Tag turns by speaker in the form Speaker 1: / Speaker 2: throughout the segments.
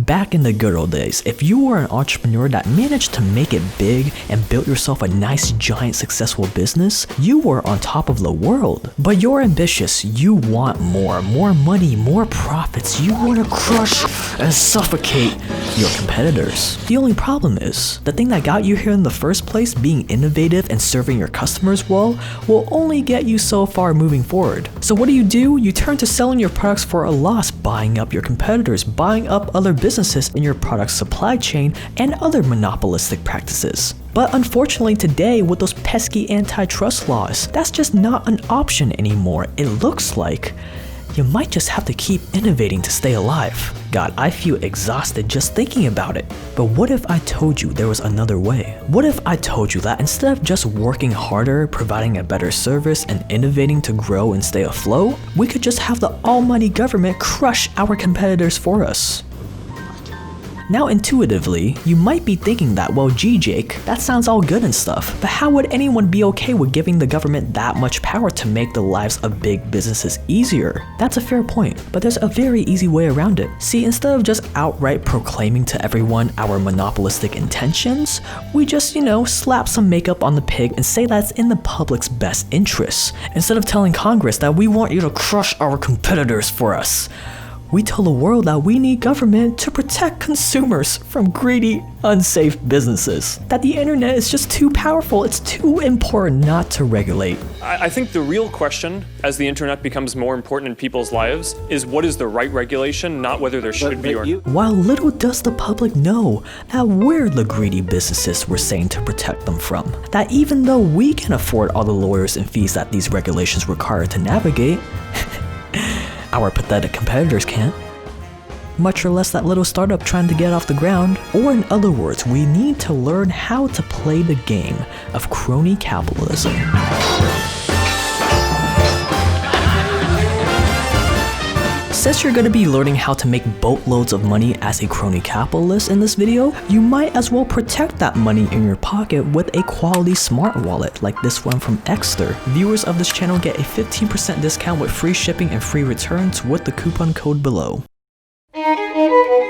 Speaker 1: Back in the good old days, if you were an entrepreneur that managed to make it big and built yourself a nice, giant, successful business, you were on top of the world. But you're ambitious, you want more money, more profits, you want to crush and suffocate your competitors. The only problem is, the thing that got you here in the first place, being innovative and serving your customers well, will only get you so far moving forward. So what do? You turn to selling your products for a loss, buying up your competitors, buying up other businesses in your product supply chain, and other monopolistic practices. But unfortunately today, with those pesky antitrust laws, that's just not an option anymore. It looks like you might just have to keep innovating to stay alive. God, I feel exhausted just thinking about it. But what if I told you there was another way? What if I told you that instead of just working harder, providing a better service, and innovating to grow and stay afloat, we could just have the almighty government crush our competitors for us? Now intuitively, you might be thinking that, well gee Jake, that sounds all good and stuff, but how would anyone be okay with giving the government that much power to make the lives of big businesses easier? That's a fair point, but there's a very easy way around it. See, instead of just outright proclaiming to everyone our monopolistic intentions, we just, slap some makeup on the pig and say that's in the public's best interests. Instead of telling Congress that we want you to crush our competitors for us, we tell the world that we need government to protect consumers from greedy, unsafe businesses. That the internet is just too powerful, it's too important not to regulate.
Speaker 2: I think the real question, as the internet becomes more important in people's lives, is what is the right regulation, not whether there should be or not.
Speaker 1: While little does the public know that we're the greedy businesses we're saying to protect them from. That even though we can afford all the lawyers and fees that these regulations require to navigate, our pathetic competitors can't. Much or less that little startup trying to get off the ground. Or in other words, we need to learn how to play the game of crony capitalism. Since you're going to be learning how to make boatloads of money as a crony capitalist in this video, you might as well protect that money in your pocket with a quality smart wallet like this one from Exter. Viewers of this channel get a 15% discount with free shipping and free returns with the coupon code below.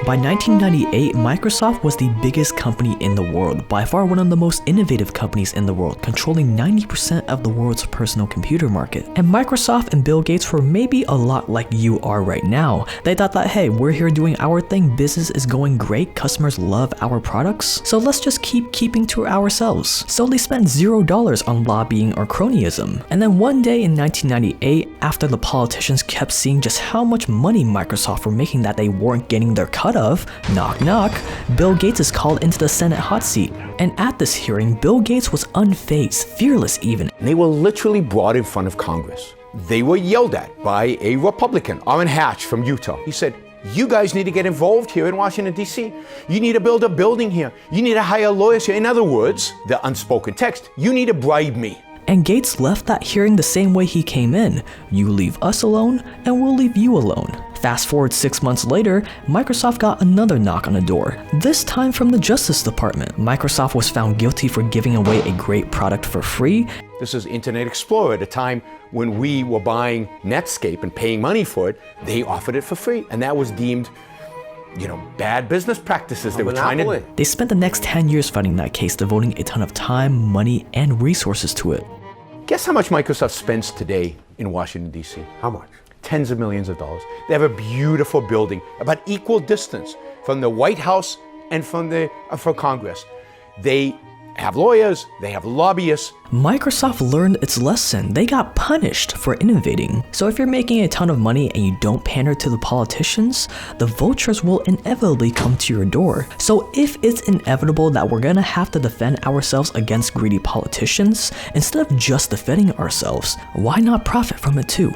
Speaker 1: By 1998, Microsoft was the biggest company in the world, by far one of the most innovative companies in the world, controlling 90% of the world's personal computer market. And Microsoft and Bill Gates were maybe a lot like you are right now. They thought that, hey, we're here doing our thing, business is going great, customers love our products, so let's just keep keeping to ourselves. So they spent $0 on lobbying or cronyism. And then one day in 1998, after the politicians kept seeing just how much money Microsoft were making that they weren't getting their cut of, knock knock, Bill Gates is called into the Senate hot seat. And at this hearing, Bill Gates was unfazed, fearless even.
Speaker 3: They were literally brought in front of Congress. They were yelled at by a Republican, Orrin Hatch from Utah. He said, you guys need to get involved here in Washington, D.C. You need to build a building here. You need to hire lawyers here. In other words, the unspoken text, you need to bribe me.
Speaker 1: And Gates left that hearing the same way he came in. You leave us alone, and we'll leave you alone. Fast forward 6 months later, Microsoft got another knock on the door, this time from the Justice Department. Microsoft was found guilty for giving away a great product for free.
Speaker 3: This is Internet Explorer at a time when we were buying Netscape and paying money for it. They offered it for free, and that was deemed bad business practices. They were trying to...
Speaker 1: They spent the next 10 years fighting that case, devoting a ton of time, money, and resources to it.
Speaker 3: Guess how much Microsoft spends today in Washington, D.C.?
Speaker 4: How much?
Speaker 3: Tens of millions of dollars. They have a beautiful building, about equal distance from the White House and from Congress. They have lawyers, they have lobbyists.
Speaker 1: Microsoft learned its lesson. They got punished for innovating. So if you're making a ton of money and you don't pander to the politicians, the vultures will inevitably come to your door. So if it's inevitable that we're gonna have to defend ourselves against greedy politicians, instead of just defending ourselves, why not profit from it too?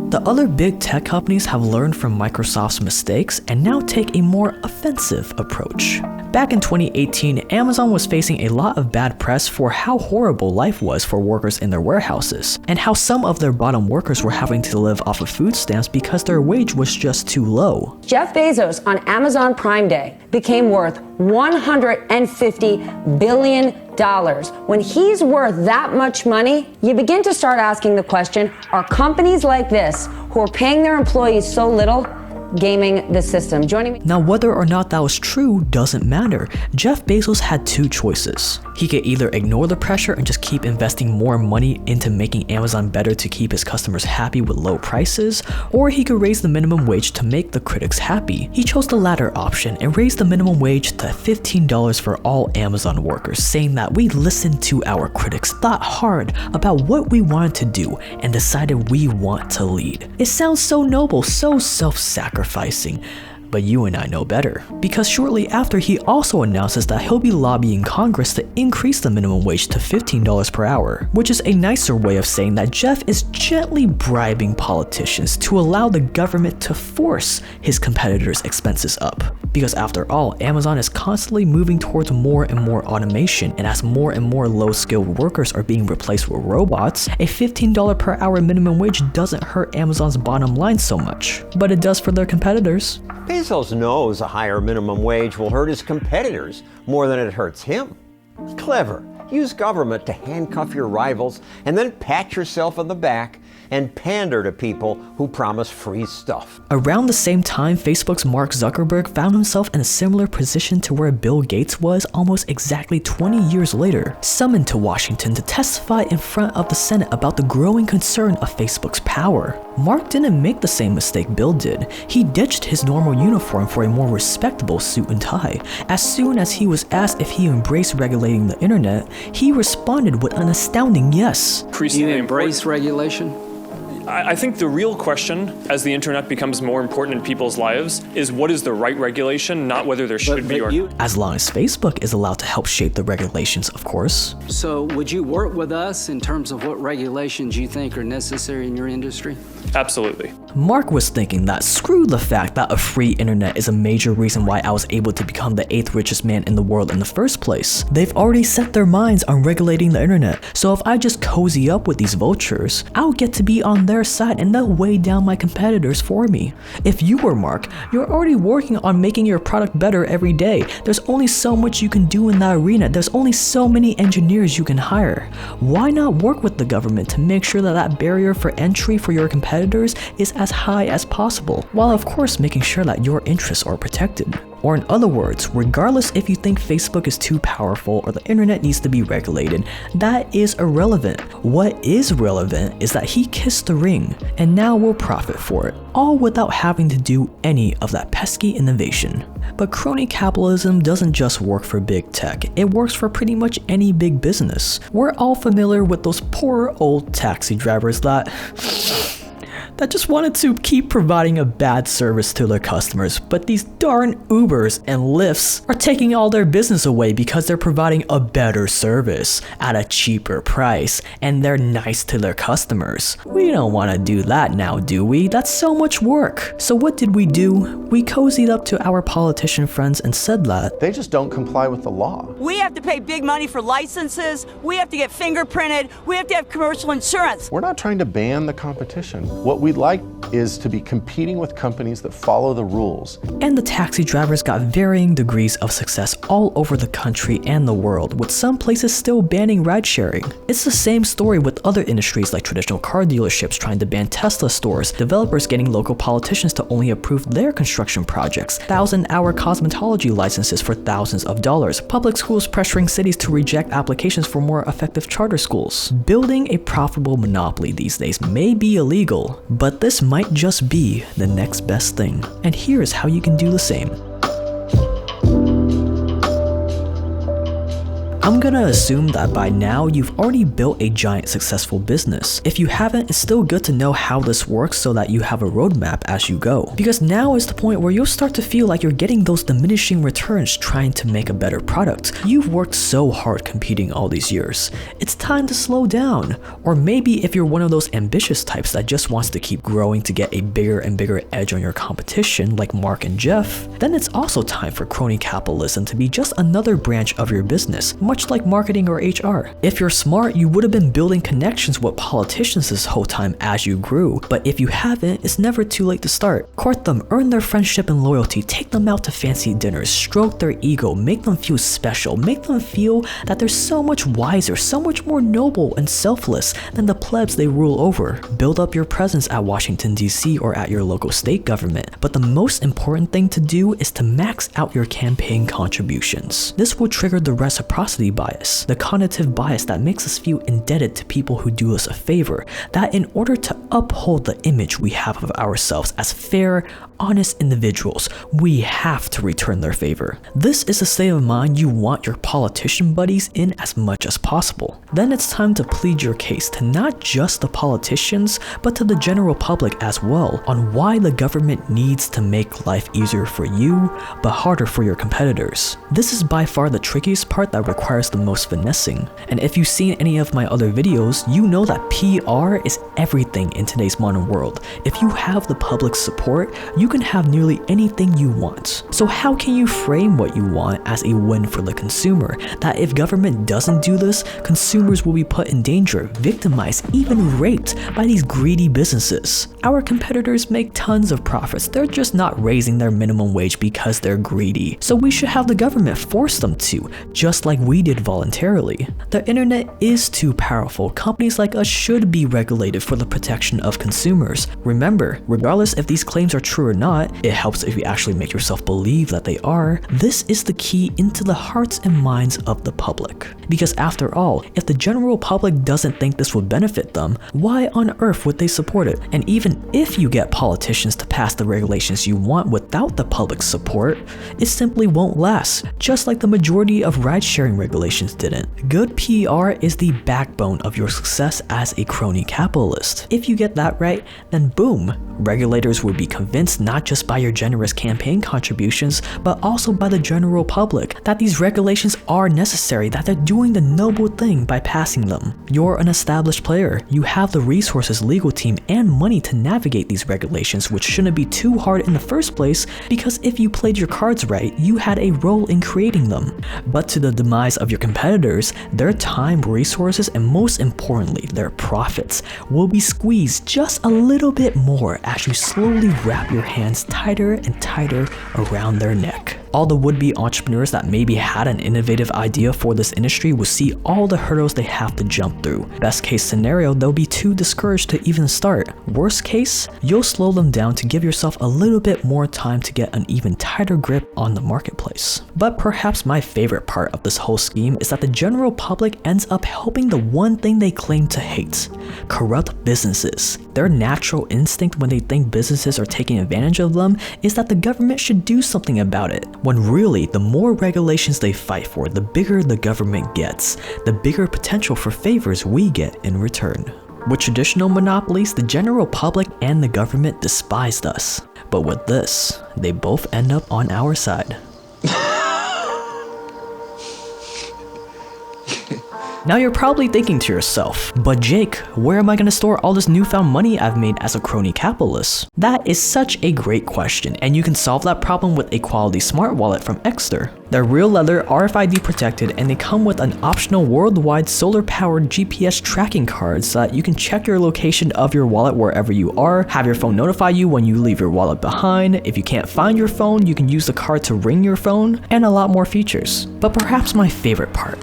Speaker 1: The other big tech companies have learned from Microsoft's mistakes and now take a more offensive approach. Back in 2018, Amazon was facing a lot of bad press for how horrible life was for workers in their warehouses, and how some of their bottom workers were having to live off of food stamps because their wage was just too low.
Speaker 5: Jeff Bezos on Amazon Prime Day became worth $150 billion
Speaker 4: When he's worth that much money, you begin to start asking the question, are companies like this, who are paying their employees so little, gaming the system? Joining me
Speaker 1: now, whether or not that was true doesn't matter. Jeff Bezos had two choices. He could either ignore the pressure and just keep investing more money into making Amazon better to keep his customers happy with low prices, or he could raise the minimum wage to make the critics happy. He chose the latter option and raised the minimum wage to $15 for all Amazon workers, saying that we listened to our critics, thought hard about what we wanted to do, and decided we want to lead. It sounds so noble, so self-sacrificing. But you and I know better, because shortly after he also announces that he'll be lobbying Congress to increase the minimum wage to $15 per hour, which is a nicer way of saying that Jeff is gently bribing politicians to allow the government to force his competitors' expenses up. Because after all, Amazon is constantly moving towards more and more automation, and as more and more low-skilled workers are being replaced with robots, a $15 per hour minimum wage doesn't hurt Amazon's bottom line so much, but it does for their competitors.
Speaker 5: Bezos knows a higher minimum wage will hurt his competitors more than it hurts him. Clever. Use government to handcuff your rivals and then pat yourself on the back and pander to people who promise free stuff.
Speaker 1: Around the same time, Facebook's Mark Zuckerberg found himself in a similar position to where Bill Gates was almost exactly 20 years later, summoned to Washington to testify in front of the Senate about the growing concern of Facebook's power. Mark didn't make the same mistake Bill did. He ditched his normal uniform for a more respectable suit and tie. As soon as he was asked if he embraced regulating the internet, he responded with an astounding yes.
Speaker 6: Do you embrace regulation?
Speaker 2: I think the real question, as the internet becomes more important in people's lives, is what is the right regulation, not whether there should be or not.
Speaker 1: As long as Facebook is allowed to help shape the regulations, of course.
Speaker 6: So would you work with us in terms of what regulations you think are necessary in your industry?
Speaker 2: Absolutely.
Speaker 1: Mark was thinking that screw the fact that a free internet is a major reason why I was able to become the 8th richest man in the world in the first place. They've already set their minds on regulating the internet, so if I just cozy up with these vultures, I'll get to be on their side and they'll weigh down my competitors for me. If you were Mark, you're already working on making your product better every day. There's only so much you can do in that arena. There's only so many engineers you can hire. Why not work with the government to make sure that that barrier for entry for your competitors is as high as possible, while of course making sure that your interests are protected? Or in other words, regardless if you think Facebook is too powerful or the internet needs to be regulated, that is irrelevant. What is relevant is that he kissed the ring and now will profit for it, all without having to do any of that pesky innovation. But crony capitalism doesn't just work for big tech, it works for pretty much any big business. We're all familiar with those poor old taxi drivers that just wanted to keep providing a bad service to their customers, but these darn Ubers and Lyfts are taking all their business away because they're providing a better service at a cheaper price, and they're nice to their customers. We don't want to do that now, do we? That's so much work. So what did we do? We cozied up to our politician friends and said that
Speaker 7: they just don't comply with the law.
Speaker 8: We have to pay big money for licenses, we have to get fingerprinted, we have to have commercial insurance.
Speaker 7: We're not trying to ban the competition. What we'd like is to be competing with companies that follow the rules.
Speaker 1: And the taxi drivers got varying degrees of success all over the country and the world, with some places still banning ride-sharing. It's the same story with other industries like traditional car dealerships trying to ban Tesla stores, developers getting local politicians to only approve their construction projects, 1,000-hour cosmetology licenses for thousands of dollars, public schools pressuring cities to reject applications for more effective charter schools. Building a profitable monopoly these days may be illegal, but this might just be the next best thing. And here's how you can do the same. I'm gonna assume that by now you've already built a giant successful business. If you haven't, it's still good to know how this works so that you have a roadmap as you go. Because now is the point where you'll start to feel like you're getting those diminishing returns trying to make a better product. You've worked so hard competing all these years. It's time to slow down. Or maybe if you're one of those ambitious types that just wants to keep growing to get a bigger and bigger edge on your competition like Mark and Jeff, then it's also time for crony capitalism to be just another branch of your business, much much like marketing or HR. If you're smart, you would have been building connections with politicians this whole time as you grew, but if you haven't, it's never too late to start. Court them, earn their friendship and loyalty, take them out to fancy dinners, stroke their ego, make them feel special, make them feel that they're so much wiser, so much more noble and selfless than the plebs they rule over. Build up your presence at Washington, D.C. or at your local state government, but the most important thing to do is to max out your campaign contributions. This will trigger the reciprocity bias, the cognitive bias that makes us feel indebted to people who do us a favor, that in order to uphold the image we have of ourselves as fair, honest individuals, we have to return their favor. This is a state of mind you want your politician buddies in as much as possible. Then it's time to plead your case to not just the politicians, but to the general public as well on why the government needs to make life easier for you, but harder for your competitors. This is by far the trickiest part that requires the most finessing. And if you've seen any of my other videos, you know that PR is everything in today's modern world. If you have the public's support, you can have nearly anything you want. So how can you frame what you want as a win for the consumer? That if government doesn't do this, consumers will be put in danger, victimized, even raped by these greedy businesses. Our competitors make tons of profits. They're just not raising their minimum wage because they're greedy. So we should have the government force them to, just like we did voluntarily. The internet is too powerful. Companies like us should be regulated for the protection of consumers. Remember, regardless if these claims are true or not, it helps if you actually make yourself believe that they are. This is the key into the hearts and minds of the public. Because after all, if the general public doesn't think this would benefit them, why on earth would they support it? And even if you get politicians to pass the regulations you want without the public's support, it simply won't last, just like the majority of ride-sharing regulations didn't. Good PR is the backbone of your success as a crony capitalist. If you get that right, then boom, regulators would be convinced not just by your generous campaign contributions, but also by the general public that these regulations are necessary, that they're doing the noble thing by passing them. You're an established player. You have the resources, legal team, and money to navigate these regulations, which shouldn't be too hard in the first place, because if you played your cards right, you had a role in creating them. But to the demise of your competitors, their time, resources, and most importantly, their profits will be squeezed just a little bit more as you slowly wrap your hands tighter and tighter around their neck. All the would-be entrepreneurs that maybe had an innovative idea for this industry will see all the hurdles they have to jump through. Best case scenario, they'll be too discouraged to even start. Worst case, you'll slow them down to give yourself a little bit more time to get an even tighter grip on the marketplace. But perhaps my favorite part of this whole scheme is that the general public ends up helping the one thing they claim to hate: corrupt businesses. Their natural instinct when they think businesses are taking advantage of them is that the government should do something about it, when really the more regulations they fight for, the bigger the government gets, the bigger potential for favors we get in return. With traditional monopolies, the general public and the government despised us. But with this, they both end up on our side. Now you're probably thinking to yourself, but Jake, where am I going to store all this newfound money I've made as a crony capitalist? That is such a great question, and you can solve that problem with a quality smart wallet from Exter. They're real leather, RFID protected, and they come with an optional worldwide solar-powered GPS tracking card so that you can check your location of your wallet wherever you are, have your phone notify you when you leave your wallet behind. If you can't find your phone, you can use the card to ring your phone, and a lot more features. But perhaps my favorite part: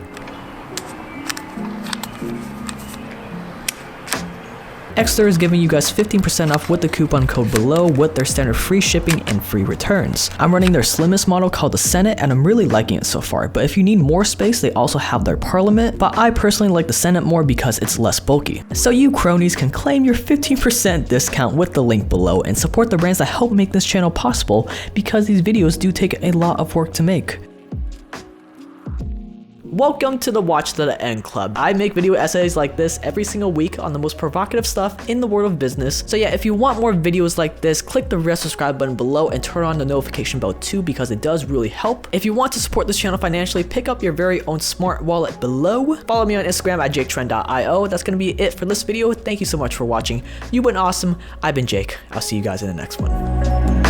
Speaker 1: Exter is giving you guys 15% off with the coupon code below with their standard free shipping and free returns. I'm running their slimmest model called the Senate, and I'm really liking it so far, but if you need more space, they also have their Parliament, but I personally like the Senate more because it's less bulky. So you cronies can claim your 15% discount with the link below and support the brands that help make this channel possible, because these videos do take a lot of work to make. Welcome to the Watch to the End Club. I make video essays like this every single week on the most provocative stuff in the world of business. So yeah, if you want more videos like this, click the red subscribe button below and turn on the notification bell too, because it does really help. If you want to support this channel financially, pick up your very own smart wallet below. Follow me on Instagram at jaketrend.io. That's gonna be it for this video. Thank you so much for watching. You've been awesome. I've been Jake. I'll see you guys in the next one.